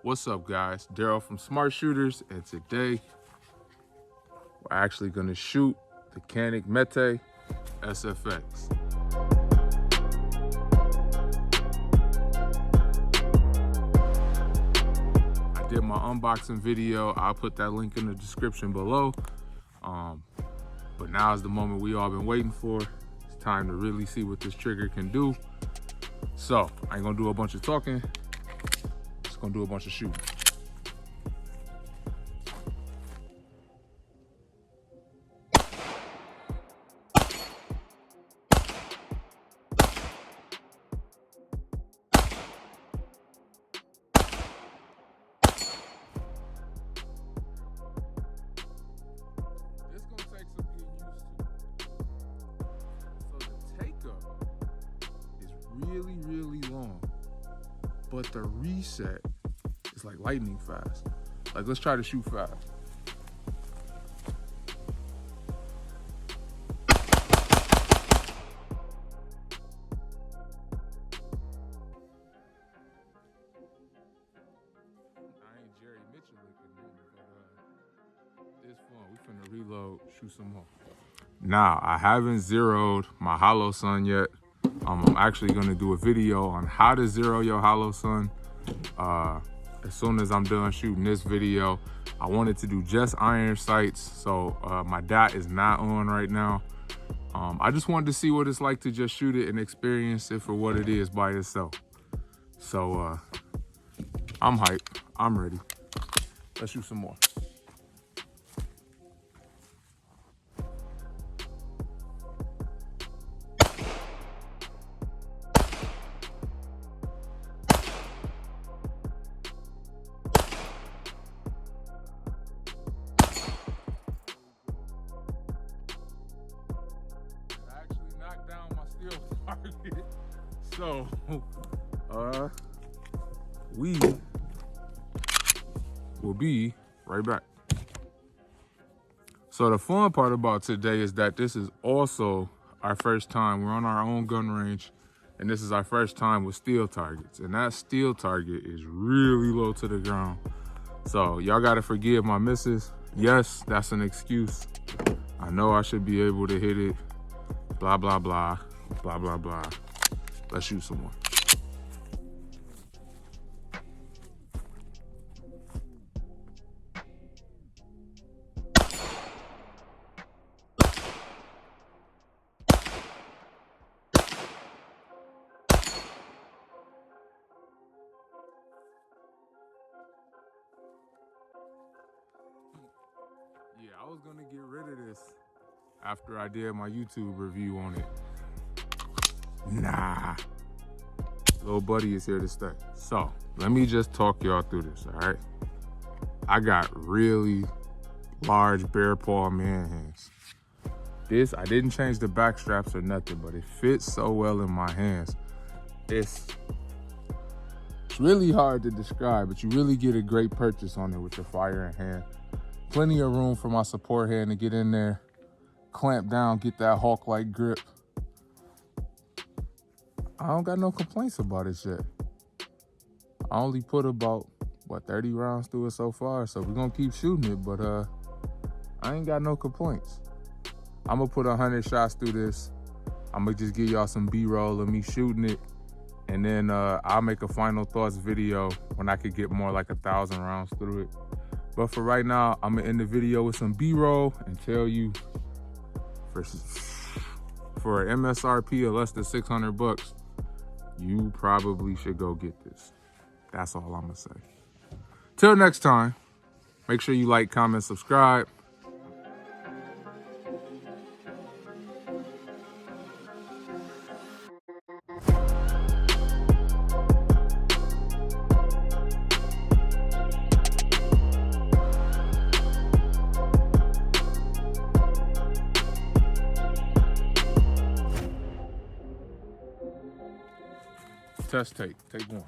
What's up, guys? Daryl from Smart Shooters, and today we're actually going to shoot the Canik Mete SFX. I did my unboxing video. I'll put that link in the description below. But now is the moment we all been waiting for. It's time to really see what this trigger can do. So I ain't gonna do a bunch of talking. Just gonna do a bunch of shooting. Really long, but the reset is like lightning fast. Like, let's try to shoot fast. I ain't Jerry Mitchell looking, but it's fun. We finna reload, shoot some more. Now, I haven't zeroed my hollow sun yet. I'm actually gonna do a video on how to zero your hollow sun. As soon as I'm done shooting this video, I wanted to do just iron sights, so my dot is not on right now. I just wanted to see what it's like to just shoot it and experience it for what it is by itself. So I'm hyped, I'm ready. Let's shoot some more. So, we will be right back. So the fun part about today is that this is also our first time. We're on our own gun range, and this is our first time with steel targets. And that steel target is really low to the ground. So y'all gotta forgive my misses. Yes, that's an excuse. I know I should be able to hit it. Blah, blah, blah, blah, blah, blah. Let's shoot some more. Yeah, I was gonna get rid of this after I did my YouTube review on it. Nah, little buddy is here to stay. So let me just talk y'all through this, all right? I got really large bear paw man hands. This, I didn't change the back straps or nothing, but it fits so well in my hands. It's really hard to describe, but you really get a great purchase on it with your fire in hand. Plenty of room for my support hand to get in there, clamp down, get that hawk-like grip. I don't got no complaints about it yet. I only put about, 30 rounds through it so far, so we're gonna keep shooting it, but I ain't got no complaints. I'm gonna put 100 shots through this. I'm gonna just give y'all some B-roll of me shooting it, and then I'll make a final thoughts video when I could get more like 1,000 rounds through it. But for right now, I'm gonna end the video with some B-roll and tell you, for an MSRP of less than 600 bucks, you probably should go get this. That's all I'm gonna say. Till next time, make sure you like, comment, subscribe. Test tape, take one.